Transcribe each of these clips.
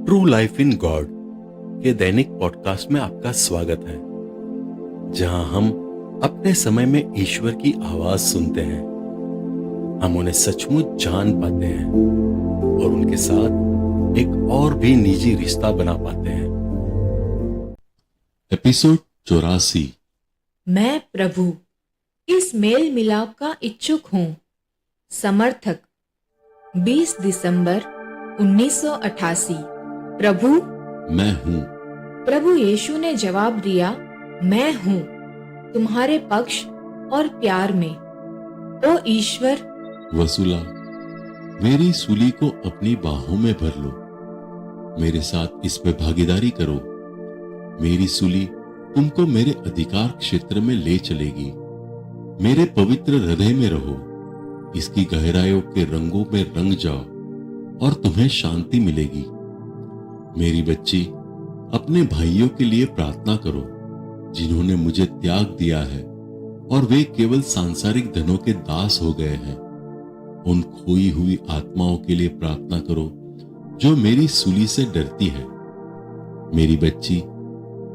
True life in God के दैनिक podcast में आपका स्वागत है, जहां हम अपने समय में ईश्वर की आवाज सुनते हैं। हम उन्हें सचमुच जान पाते हैं और उनके साथ एक और भी निजी रिश्ता बना पाते हैं। एपिसोड 84। मैं प्रभु इस मेल मिलाप का इच्छुक हूँ। समर्थक 20 दिसंबर 1988। प्रभु मैं हूँ। प्रभु यीशु ने जवाब दिया, मैं हूँ तुम्हारे पक्ष और प्यार में, ओ ईश्वर। वसूला, मेरी सूली को अपनी बाहों में भर लो, मेरे साथ इस पे भागीदारी करो। मेरी सूली तुमको मेरे अधिकार क्षेत्र में ले चलेगी। मेरे पवित्र हृदय में रहो, इसकी गहराइयों के रंगों में रंग जाओ और तुम्हें शांति मिलेगी। मेरी बच्ची, अपने भाइयों के लिए प्रार्थना करो जिन्होंने मुझे त्याग दिया है और वे केवल सांसारिक धनों के दास हो गए हैं। उन खोई हुई आत्माओं के लिए प्रार्थना करो जो मेरी सूली से डरती है। मेरी बच्ची,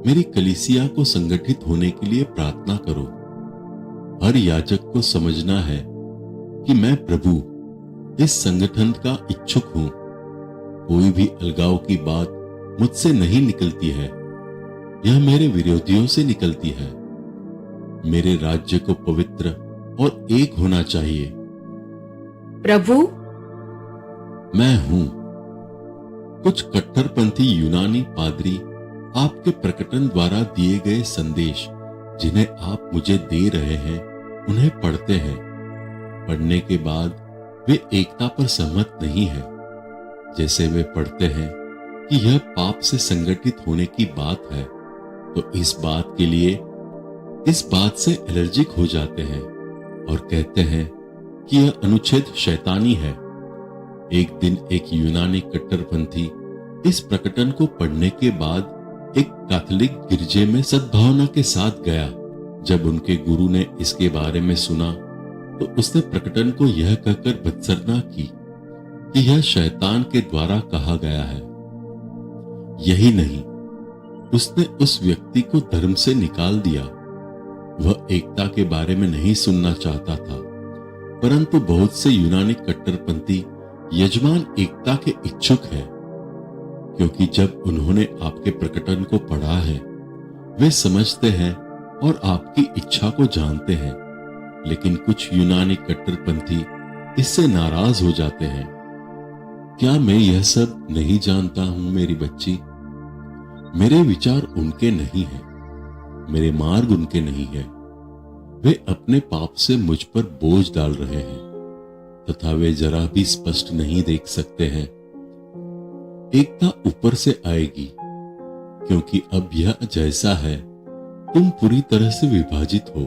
मेरी कलीसिया को संगठित होने के लिए प्रार्थना करो। हर याजक को समझना है कि मैं प्रभु इस संगठन का इच्छुक हूं। कोई भी अलगाव की बात मुझसे नहीं निकलती है, यह मेरे विरोधियों से निकलती है। मेरे राज्य को पवित्र और एक होना चाहिए। प्रभु मैं हूं। कुछ कट्टरपंथी यूनानी पादरी आपके प्रकटन द्वारा दिए गए संदेश जिन्हें आप मुझे दे रहे हैं, उन्हें पढ़ते हैं। पढ़ने के बाद वे एकता पर सहमत नहीं है। जैसे वे पढ़ते हैं कि यह पाप से संगठित होने की बात है, तो इस बात के लिए इस बात से एलर्जिक हो जाते हैं और कहते हैं कि यह अनुच्छेद शैतानी है। एक दिन एक यूनानी कट्टरपंथी इस प्रकटन को पढ़ने के बाद एक कैथोलिक गिरजे में सद्भावना के साथ गया। जब उनके गुरु ने इसके बारे में सुना तो उसने प्रकटन को यह कहकर भत्सना की कि यह शैतान के द्वारा कहा गया है। यही नहीं, उसने उस व्यक्ति को धर्म से निकाल दिया। वह एकता के बारे में नहीं सुनना चाहता था, परंतु बहुत से यूनानी कट्टरपंथी यजमान एकता के इच्छुक है, क्योंकि जब उन्होंने आपके प्रकटन को पढ़ा है, वे समझते हैं और आपकी इच्छा को जानते हैं। लेकिन कुछ यूनानी कट्टरपंथी इससे नाराज हो जाते हैं। क्या मैं यह सब नहीं जानता हूं मेरी बच्ची? मेरे विचार उनके नहीं हैं, मेरे मार्ग उनके नहीं है। वे अपने पाप से मुझ पर बोझ डाल रहे हैं तथा वे जरा भी स्पष्ट नहीं देख सकते हैं। एकता ऊपर से आएगी, क्योंकि अब यह जैसा है, तुम पूरी तरह से विभाजित हो।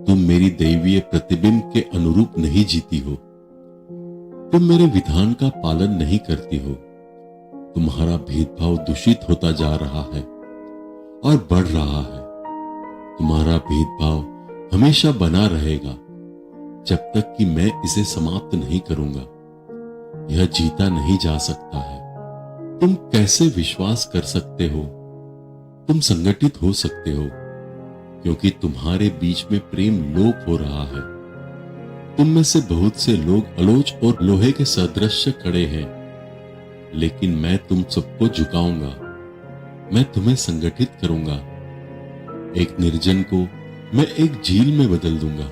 तुम मेरी दैवीय प्रतिबिंब के अनुरूप नहीं जीती हो। तुम मेरे विधान का पालन नहीं करती हो। तुम्हारा भेदभाव दूषित होता जा रहा है और बढ़ रहा है। तुम्हारा भेदभाव हमेशा बना रहेगा जब तक कि मैं इसे समाप्त नहीं करूंगा। यह जीता नहीं जा सकता है। तुम कैसे विश्वास कर सकते हो? तुम संगठित हो सकते हो क्योंकि तुम्हारे बीच में प्रेम लोप हो रहा है। तुम में से बहुत से लोग अलोच और लोहे के सदृश खड़े हैं, लेकिन मैं तुम सबको झुकाऊंगा। मैं तुम्हें संगठित करूंगा। एक निर्जन को मैं एक झील में बदल दूंगा,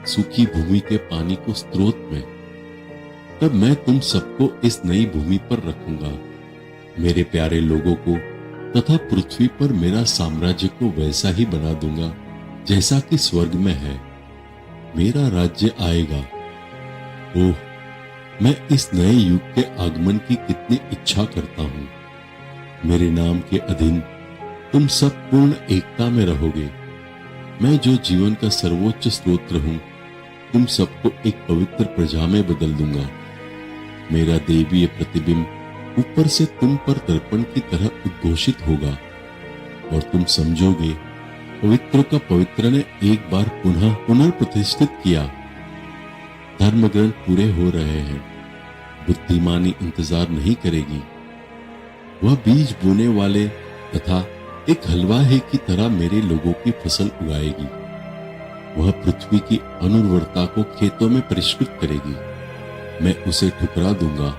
सूखी भूमि के पानी को स्रोत में। तब मैं तुम सबको इस नई भूमि पर रखूंगा, मेरे प्यारे लोगों को, तथा पृथ्वी पर मेरा साम्राज्य को वैसा ही बना दूंगा जैसा कि स्वर्ग में है। मेरा राज्य आएगा। ओह, मैं इस नए युग के आगमन की कितनी इच्छा करता हूं। मेरे नाम के अधीन तुम सब पूर्ण एकता में रहोगे। मैं जो जीवन का सर्वोच्च स्तोत्र हूं, तुम सबको एक पवित्र प्रजा में बदल दूंगा। मेरा देवीय प्रतिबिंब ऊपर से तुम पर दर्पण की तरह उद्घोषित होगा और तुम समझोगे पवित्र का पवित्र ने एक बार पुनः पुनर्प्रतिष्ठित किया। धर्म ग्रंथ पूरे हो रहे हैं। बुद्धिमानी इंतजार नहीं करेगी, वह बीज बोने वाले तथा एक हलवाई की तरह मेरे लोगों की फसल उगाएगी। वह पृथ्वी की अनुर्वरता को खेतों में परिष्कृत करेगी। मैं उसे ठुकरा दूंगा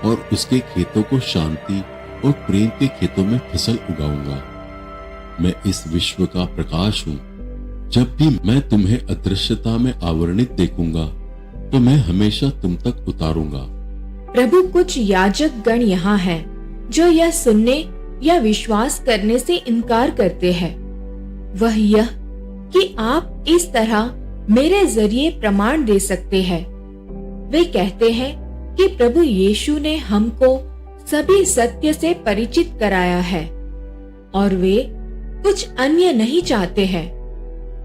और उसके खेतों को शांति और प्रेम के खेतों में फसल उगाऊंगा। मैं इस विश्व का प्रकाश हूं। जब भी मैं तुम्हें अदृश्यता में आवरणित देखूंगा तो मैं हमेशा तुम तक उतारूंगा। प्रभु, कुछ याजक गण यहाँ हैं जो यह सुनने या विश्वास करने से इनकार करते हैं। वह यह कि आप इस तरह मेरे जरिए प्रमाण दे सकते हैं। वे कहते हैं कि प्रभु यीशु ने हमको सभी सत्य से परिचित कराया है और वे कुछ अन्य नहीं चाहते हैं।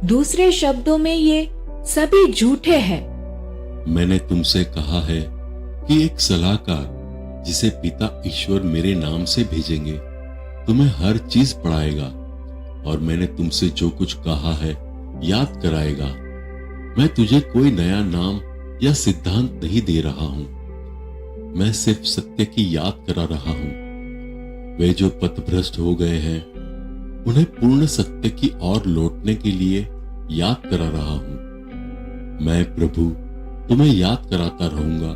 दूसरे शब्दों में ये सभी झूठे हैं। मैंने तुमसे कहा है कि एक सलाहकार जिसे पिता ईश्वर मेरे नाम से भेजेंगे तुम्हें हर चीज पढ़ाएगा और मैंने तुमसे जो कुछ कहा है याद कराएगा। मैं तुझे कोई नया नाम या सिद्धांत नहीं दे रहा हूं, मैं सिर्फ सत्य की याद करा रहा हूं। वे जो पथभ्रष्ट हो गए हैं उन्हें पूर्ण सत्य की ओर लौटने के लिए याद करा रहा हूं। मैं प्रभु तुम्हें याद कराता रहूंगा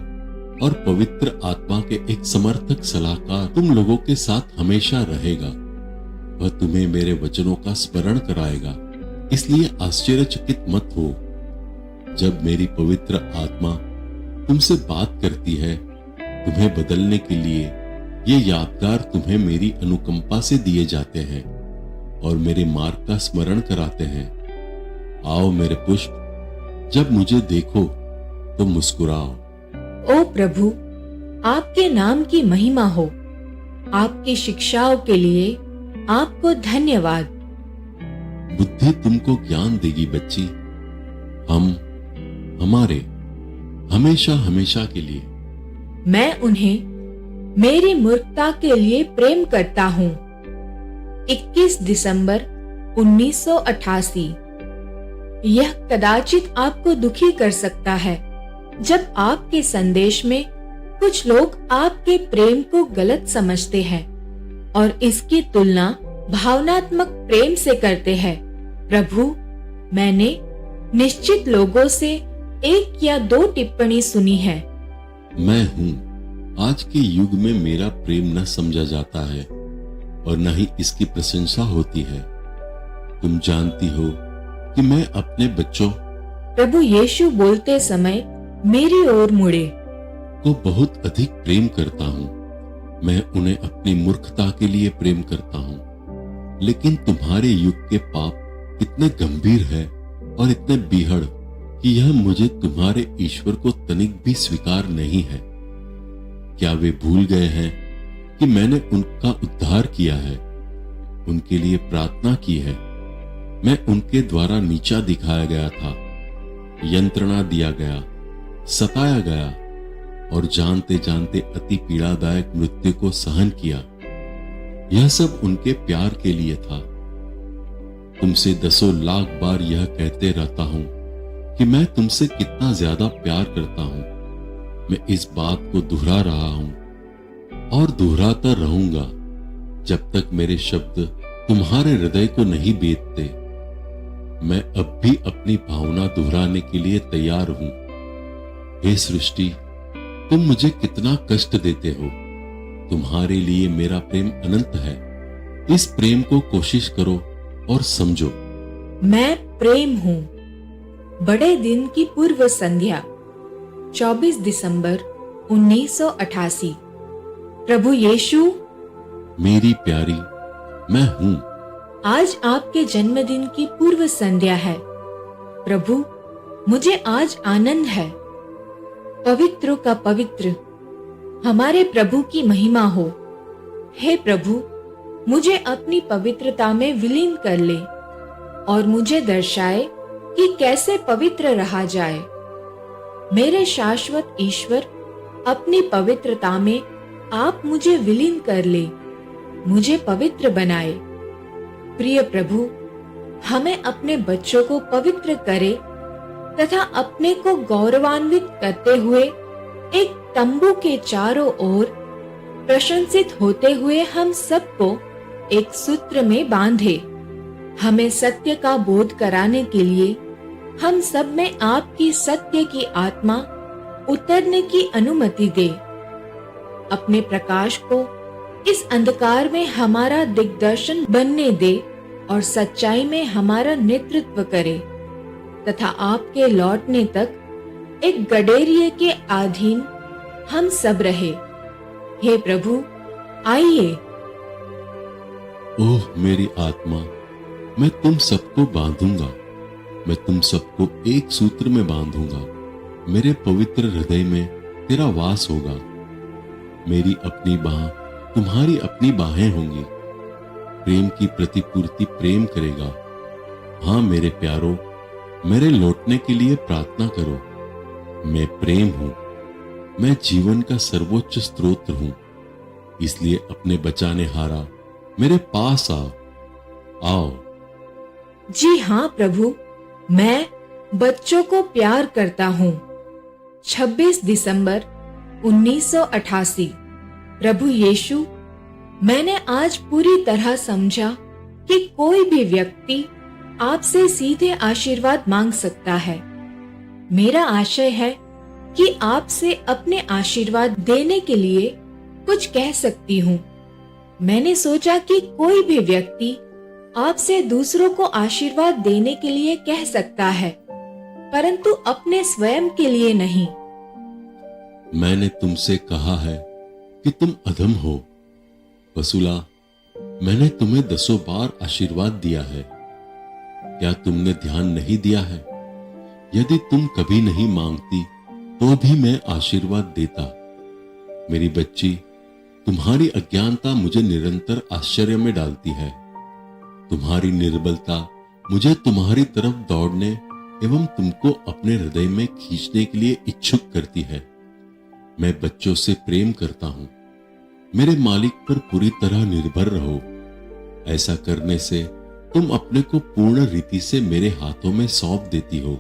और पवित्र आत्मा के एक समर्थक सलाहकार तुम लोगों के साथ हमेशा रहेगा। वह तुम्हें मेरे वचनों का स्मरण कराएगा, इसलिए आश्चर्यचकित मत हो। जब मेरी पवित्र आत्मा तुमसे बात करती है तुम्हें बदलने के लिए, ये यादगार तुम्हें मेरी अनुकंपा से दिए जाते हैं और मेरे मार्ग का स्मरण कराते हैं। आओ मेरे पुष्प, जब मुझे देखो तो मुस्कुराओ। ओ प्रभु, आपके नाम की महिमा हो। आपकी शिक्षाओं के लिए आपको धन्यवाद। बुद्धि तुमको ज्ञान देगी बच्ची। हमारे हमेशा हमेशा के लिए। मैं उन्हें मेरी मूर्खता के लिए प्रेम करता हूँ। 21 दिसंबर 1988। यह कदाचित आपको दुखी कर सकता है जब आपके संदेश में कुछ लोग आपके प्रेम को गलत समझते हैं और इसकी तुलना भावनात्मक प्रेम से करते हैं। प्रभु, मैंने निश्चित लोगों से 1 या 2 टिप्पणी सुनी है। मैं हूँ। आज के युग में मेरा प्रेम न समझा जाता है और न ही इसकी प्रशंसा होती है। तुम जानती हो कि मैं अपने बच्चों, प्रभु यीशु बोलते समय मेरी ओर मुड़े, को बहुत अधिक प्रेम करता हूँ। मैं उन्हें अपनी मूर्खता के लिए प्रेम करता हूँ। लेकिन तुम्हारे युग के पाप इतने गंभीर है और इतने बीहड़ कि यह मुझे तुम्हारे ईश्वर को तनिक भी स्वीकार नहीं है। क्या वे भूल गए हैं कि मैंने उनका उद्धार किया है, उनके लिए प्रार्थना की है। मैं उनके द्वारा नीचा दिखाया गया था, यंत्रणा दिया गया, सताया गया और जानते जानते अति पीड़ादायक मृत्यु को सहन किया। यह सब उनके प्यार के लिए था। तुमसे 10 लाख बार यह कहते रहता हूं कि मैं तुमसे कितना ज्यादा प्यार करता हूं। मैं इस बात को दोहरा रहा हूं और दोहराता रहूंगा जब तक मेरे शब्द तुम्हारे हृदय को नहीं बेधते। मैं अब भी अपनी भावना दोहराने के लिए तैयार हूं। हे सृष्टि, तुम मुझे कितना कष्ट देते हो। तुम्हारे लिए मेरा प्रेम अनंत है। इस प्रेम को कोशिश करो और समझो। मैं प्रेम हूँ। बड़े दिन की पूर्व संध्या 24 दिसंबर 1988। प्रभु यीशु, मेरी प्यारी, मैं हूँ। आज आपके जन्मदिन की पूर्व संध्या है। प्रभु, मुझे आज आनंद है। पवित्रों का पवित्र हमारे प्रभु की महिमा हो। हे प्रभु, मुझे अपनी पवित्रता में विलीन कर ले और मुझे दर्शाए कि कैसे पवित्र रहा जाए। मेरे शाश्वत ईश्वर, अपनी पवित्रता में आप मुझे विलीन कर ले, मुझे पवित्र बनाए। प्रिय प्रभु, हमें अपने बच्चों को पवित्र करे तथा अपने को गौरवान्वित करते हुए एक तंबू के चारों ओर प्रशंसित होते हुए हम सबको एक सूत्र में बांधे। हमें सत्य का बोध कराने के लिए हम सब में आपकी सत्य की आत्मा उतरने की अनुमति दे। अपने प्रकाश को इस अंधकार में हमारा दिग्दर्शन बनने दे और सच्चाई में हमारा नेतृत्व करे तथा आपके लौटने तक एक गडेरिये के अधीन हम सब रहे। हे प्रभु, आइए। ओह मेरी आत्मा, मैं तुम सबको बांधूंगा, मैं तुम सबको एक सूत्र में बांधूंगा। मेरे पवित्र हृदय में तेरा वास होगा। मेरी अपनी बाह तुम्हारी अपनी बाहें होंगी। प्रेम की प्रतिपूर्ति प्रेम करेगा। हाँ मेरे प्यारो, मेरे लौटने के लिए प्रार्थना करो। मैं प्रेम हूं, मैं जीवन का सर्वोच्च स्रोत हूं। इसलिए अपने बचाने हारा मेरे पास आओ। जी हाँ प्रभु, मैं बच्चों को प्यार करता हूँ। 26 दिसंबर 1988। प्रभु यीशु, मैंने आज पूरी तरह समझा कि कोई भी व्यक्ति आपसे सीधे आशीर्वाद मांग सकता है। मेरा आशय है कि आपसे अपने आशीर्वाद देने के लिए कुछ कह सकती हूँ। मैंने सोचा कि कोई भी व्यक्ति आपसे दूसरों को आशीर्वाद देने के लिए कह सकता है, परंतु अपने स्वयं के लिए नहीं। मैंने तुमसे कहा है कि तुम अधम हो। वसूला, मैंने तुम्हें 10 बार आशीर्वाद दिया है। क्या तुमने ध्यान नहीं दिया है? यदि तुम कभी नहीं मांगती तो भी मैं आशीर्वाद देता। मेरी बच्ची, तुम्हारी अज्ञानता मुझे निरंतर आश्चर्य में डालती है। तुम्हारी निर्बलता मुझे तुम्हारी तरफ दौड़ने एवं तुमको अपने हृदय में खींचने के लिए इच्छुक करती है। मैं बच्चों से प्रेम करता हूं। मेरे मालिक पर पूरी तरह निर्भर रहो। ऐसा करने से तुम अपने को पूर्ण रीति से मेरे हाथों में सौंप देती हो।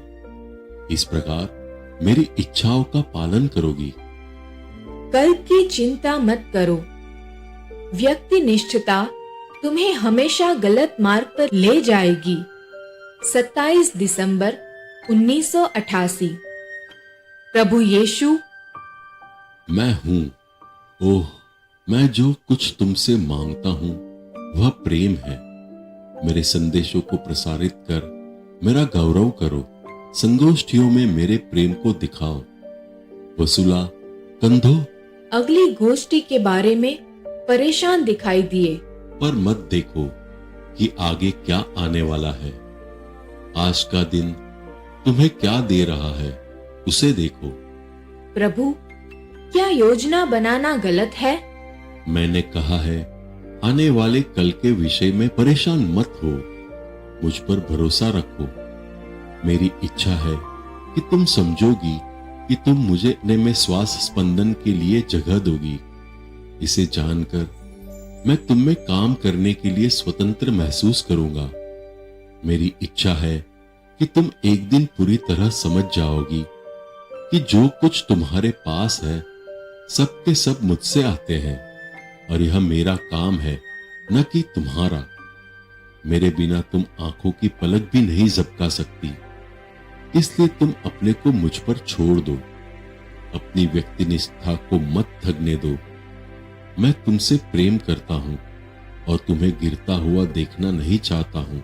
इस प्रकार मेरी इच्छाओं का पालन करोगी। कल की चिंता मत करो। व्यक्तिनिष्ठता तुम्हें हमेशा गलत मार्ग पर ले जाएगी। 27 दिसंबर 1988। प्रभु यीशु, मैं हूं। ओह, मैं जो कुछ तुमसे मांगता हूं वह प्रेम है। मेरे संदेशों को प्रसारित कर मेरा गौरव करो। संगोष्ठियों में मेरे प्रेम को दिखाओ। वसूला, कंधों, अगली गोष्ठी के बारे में परेशान दिखाई दिए, पर मत देखो कि आगे क्या आने वाला है। आज का दिन तुम्हें क्या दे रहा है, उसे देखो। प्रभु, क्या योजना बनाना गलत है? मैंने कहा है, आने वाले कल के विषय में परेशान मत हो। मुझ पर भरोसा रखो। मेरी इच्छा है कि तुम समझोगी कि तुम मुझे अपने में श्वास स्पंदन के लिए जगह दोगी। इसे जानकर मैं तुम में काम करने के लिए स्वतंत्र महसूस करूंगा। मेरी इच्छा है कि तुम एक दिन पूरी तरह समझ जाओगी कि जो कुछ तुम्हारे पास है सब के सब मुझसे आते हैं और यह मेरा काम है, न कि तुम्हारा। मेरे बिना तुम आंखों की पलक भी नहीं झपका सकती। इसलिए तुम अपने को मुझ पर छोड़ दो। अपनी व्यक्तिनिष्ठा को मत ठगने दो। मैं तुमसे प्रेम करता हूं और तुम्हें गिरता हुआ देखना नहीं चाहता हूं।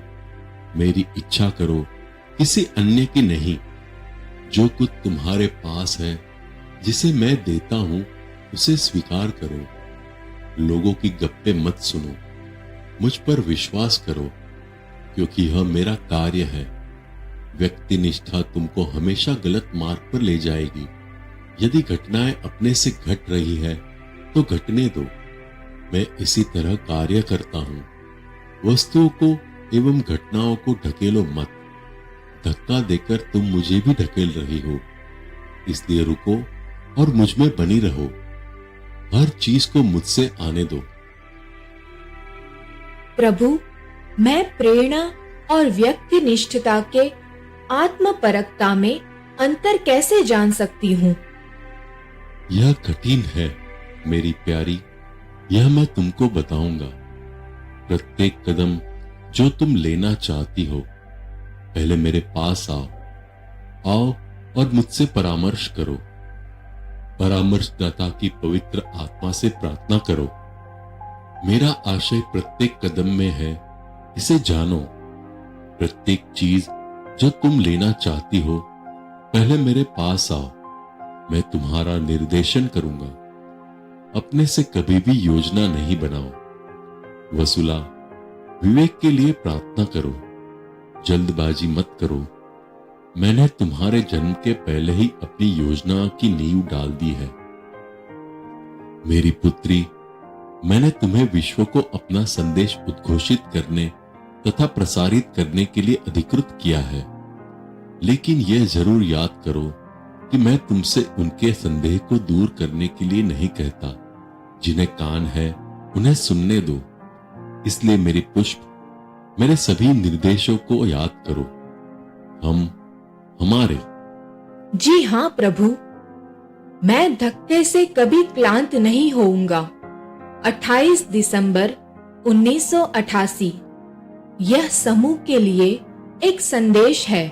मेरी इच्छा करो, किसी अन्य की नहीं। जो कुछ तुम्हारे पास है, जिसे मैं देता हूं, उसे स्वीकार करो। लोगों की गप्पे मत सुनो। मुझ पर विश्वास करो, क्योंकि यह मेरा कार्य है। व्यक्तिनिष्ठा तुमको हमेशा गलत मार्ग पर ले जाएगी। यदि घटनाएं अपने से घट रही है तो घटने दो। मैं इसी तरह कार्य करता हूं। वस्तुओं को एवं घटनाओं को ढकेलो मत। धक्का देकर तुम मुझे भी ढकेल रही हो। इसलिए रुको और मुझ में बनी रहो। हर चीज को मुझसे आने दो। प्रभु, मैं प्रेरणा और व्यक्तिनिष्ठता के आत्मपरकता में अंतर कैसे जान सकती हूँ? यह कठिन है मेरी प्यारी, यह मैं तुमको बताऊंगा। प्रत्येक कदम जो तुम लेना चाहती हो, पहले मेरे पास आओ और मुझसे परामर्श करो। परामर्शदाता की पवित्र आत्मा से प्रार्थना करो। मेरा आशय प्रत्येक कदम में है, इसे जानो। प्रत्येक चीज जो तुम लेना चाहती हो, पहले मेरे पास आओ, मैं तुम्हारा निर्देशन करूंगा। अपने से कभी भी योजना नहीं बनाओ। वसूला, विवेक के लिए प्रार्थना करो, जल्दबाजी मत करो। मैंने तुम्हारे जन्म के पहले ही अपनी योजना की नींव डाल दी है। मेरी पुत्री, मैंने तुम्हें विश्व को अपना संदेश उद्घोषित करने तथा प्रसारित करने के लिए अधिकृत किया है। लेकिन यह जरूर याद करो कि मैं तुमसे उनके संदेह को दूर करने के लिए नहीं कहता। जिन्हें कान है उन्हें सुनने दो। इसलिए मेरी पुष्प, मेरे सभी निर्देशों को याद करो। हमारे जी हाँ प्रभु, मैं धक्के से कभी क्लांत नहीं होऊंगा। 28 दिसंबर 1988। यह समूह के लिए एक संदेश है।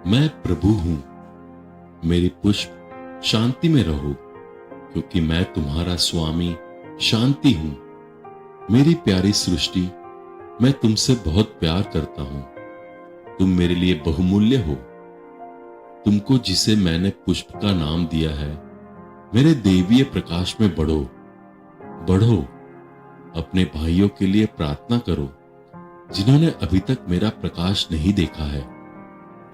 मैं प्रभु हूं। मेरी पुष्प, शांति में रहो, क्योंकि मैं तुम्हारा स्वामी शांति हूं। मेरी प्यारी सृष्टि, मैं तुमसे बहुत प्यार करता हूं। तुम मेरे लिए बहुमूल्य हो। तुमको जिसे मैंने पुष्प का नाम दिया है, मेरे दैवीय प्रकाश में बढ़ो। अपने भाइयों के लिए प्रार्थना करो जिन्होंने अभी तक मेरा प्रकाश नहीं देखा है।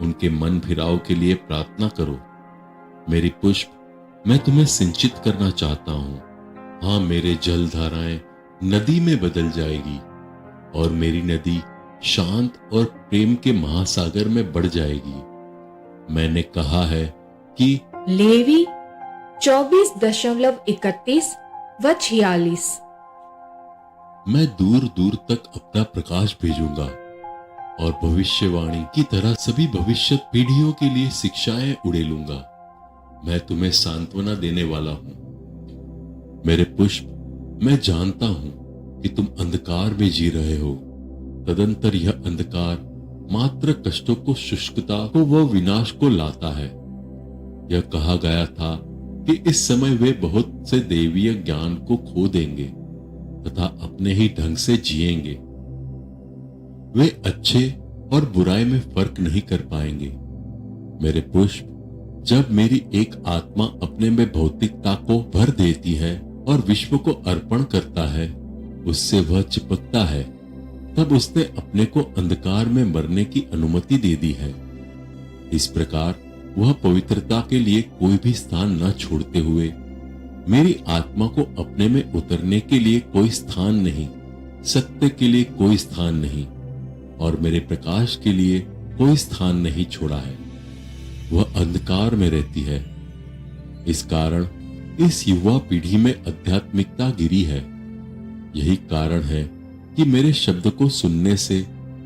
उनके मन फिराव के लिए प्रार्थना करो। मेरी पुष्प, मैं तुम्हें सिंचित करना चाहता हूं। हाँ, मेरे जल धाराएं नदी में बदल जाएगी और मेरी नदी शांत और प्रेम के महासागर में बढ़ जाएगी। मैंने कहा है कि लेवी 24.31 व 46। मैं दूर दूर तक अपना प्रकाश भेजूंगा और भविष्यवाणी की तरह सभी भविष्य पीढ़ियों के लिए शिक्षाएं उड़ेलूंगा। मैं तुम्हें सांत्वना देने वाला हूं। मेरे पुष्प, मैं जानता हूं कि तुम अंधकार में जी रहे हो। तदंतर यह अंधकार मात्र कष्टों को, शुष्कता को व विनाश को लाता है। यह कहा गया था कि इस समय वे बहुत से दैवीय ज्ञान को खो देंगे तथा अपने ही ढंग से जिएंगे। वे अच्छे और बुराई में फर्क नहीं कर पाएंगे। मेरे पुष्प, जब मेरी एक आत्मा अपने में भौतिकता को भर देती है और विश्व को अर्पण करता है, उससे वह चिपकता है, तब उसने अपने को अंधकार में मरने की अनुमति दे दी है। इस प्रकार वह पवित्रता के लिए कोई भी स्थान न छोड़ते हुए, मेरी आत्मा को अपने में उतरने के लिए कोई स्थान नहीं, सत्य के लिए कोई स्थान नहीं और मेरे प्रकाश के लिए कोई स्थान नहीं छोड़ा है। वह अंधकार में रहती है। इस कारण इस युवा पीढ़ी में आध्यात्मिकता गिरी है। यही कारण है कि मेरे शब्द को सुनने से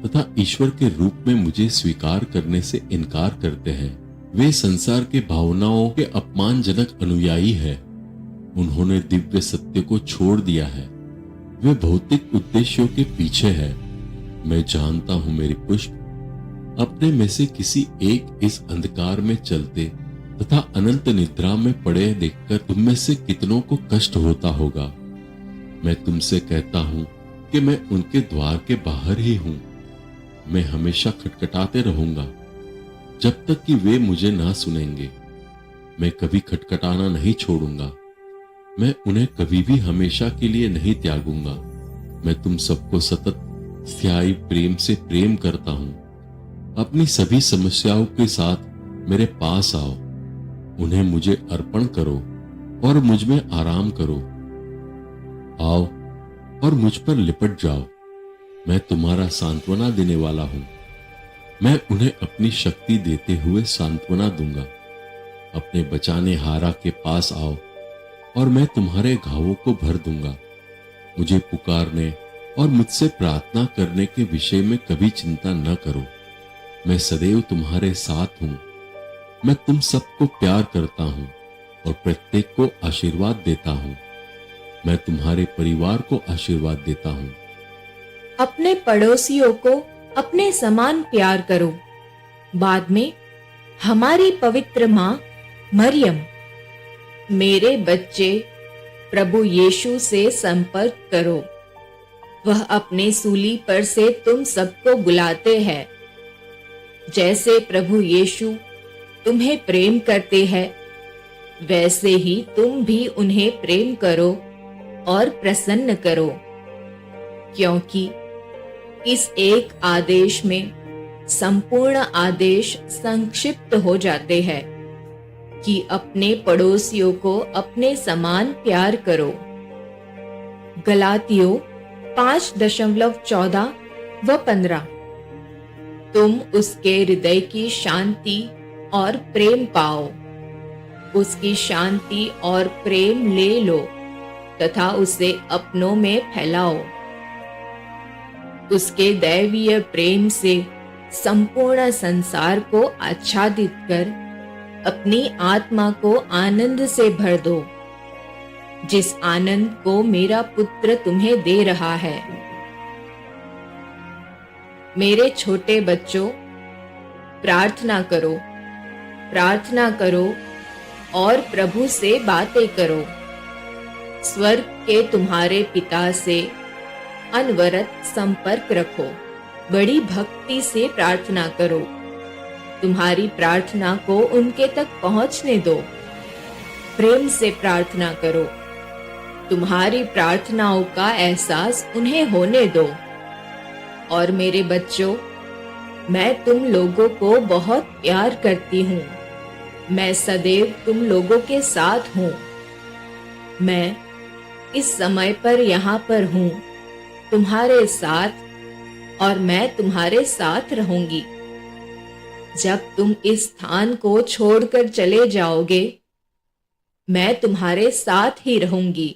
तथा ईश्वर के रूप में मुझे स्वीकार करने से इनकार करते हैं। वे संसार के भावनाओं के अपमानजनक अनुयायी हैं। उन्होंने दिव्य सत्य को छोड़ दिया है। वे भौतिक उद्देश्यों के पीछे है। मैं जानता हूं मेरी पुष्प, अपने में से किसी एक इस अंधकार में चलते तथा अनंत निद्रा में पड़े देखकर तुम में से कितनों को कष्ट होता होगा। मैं तुमसे कहता हूं कि मैं उनके द्वार के बाहर ही हूं। मैं हमेशा खटखटाते रहूंगा जब तक कि वे मुझे ना सुनेंगे। मैं कभी खटखटाना नहीं छोड़ूंगा। मैं उन्हें कभी भी हमेशा के लिए नहीं त्यागूंगा। मैं तुम सबको सतत स्थायी प्रेम से प्रेम करता हूं। अपनी सभी समस्याओं के साथ मेरे पास आओ, उन्हें मुझे अर्पण करो और मुझ में आराम करो। आओ और मुझ पर लिपट जाओ। मैं तुम्हारा सांत्वना देने वाला हूं। मैं उन्हें अपनी शक्ति देते हुए सांत्वना दूंगा। अपने बचाने हारा के पास आओ और मैं तुम्हारे घावों को भर दूंगा। मुझे पुकारने और मुझसे प्रार्थना करने के विषय में कभी चिंता न करो। मैं सदैव तुम्हारे साथ हूं। मैं तुम सबको प्यार करता हूं और प्रत्येक को आशीर्वाद देता हूं। मैं तुम्हारे परिवार को आशीर्वाद देता हूँ। अपने पड़ोसियों को अपने समान प्यार करो। बाद में हमारी पवित्र माँ मरियम। मेरे बच्चे, प्रभु यीशु से संपर्क करो। वह अपने सूली पर से तुम सबको बुलाते हैं। जैसे प्रभु यीशु तुम्हें प्रेम करते हैं, वैसे ही तुम भी उन्हें प्रेम करो और प्रसन्न करो, क्योंकि इस एक आदेश में संपूर्ण आदेश संक्षिप्त हो जाते हैं कि अपने पड़ोसियों को अपने समान प्यार करो। गलातियों 5:14 व 15। तुम उसके हृदय की शांति और प्रेम पाओ, उसकी शांति और प्रेम ले लो तथा उसे अपनों में फैलाओ। उसके दैवीय प्रेम से संपूर्ण संसार को आच्छादित कर अपनी आत्मा को आनंद से भर दो, जिस आनंद को मेरा पुत्र तुम्हें दे रहा है। मेरे छोटे बच्चों, प्रार्थना करो और प्रभु से बातें करो। स्वर्ग के तुम्हारे पिता से अनवरत संपर्क रखो। बड़ी भक्ति से प्रार्थना करो। तुम्हारी प्रार्थना को उनके तक पहुंचने दो। प्रेम से प्रार्थना करो। तुम्हारी प्रार्थनाओं का एहसास उन्हें होने दो। और मेरे बच्चों, मैं तुम लोगों को बहुत प्यार करती हूँ। मैं सदैव तुम लोगों के साथ हूँ। मैं इस समय पर यहाँ पर हूँ, तुम्हारे साथ, और मैं तुम्हारे साथ रहूंगी। जब तुम इस स्थान को छोड़कर चले जाओगे, मैं तुम्हारे साथ ही रहूंगी।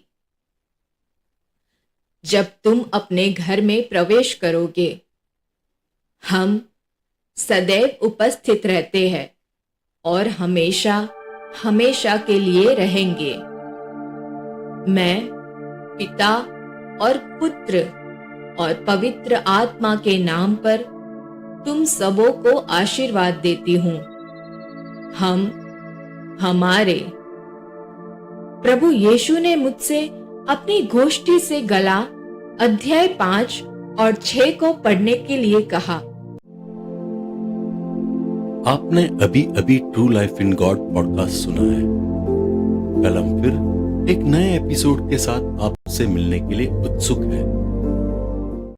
जब तुम अपने घर में प्रवेश करोगे, हम सदैव उपस्थित रहते हैं और हमेशा हमेशा के लिए रहेंगे। मैं पिता और पुत्र और पवित्र आत्मा के नाम पर तुम सबों को आशीर्वाद देती हूँ। हमारे प्रभु यीशु ने मुझसे अपनी गोष्ठी से गला अध्याय 5 और 6 को पढ़ने के लिए कहा। आपने अभी अभी true life in God podcast सुना है। कल हम फिर एक नए एपिसोड के साथ आपसे मिलने के लिए उत्सुक हैं।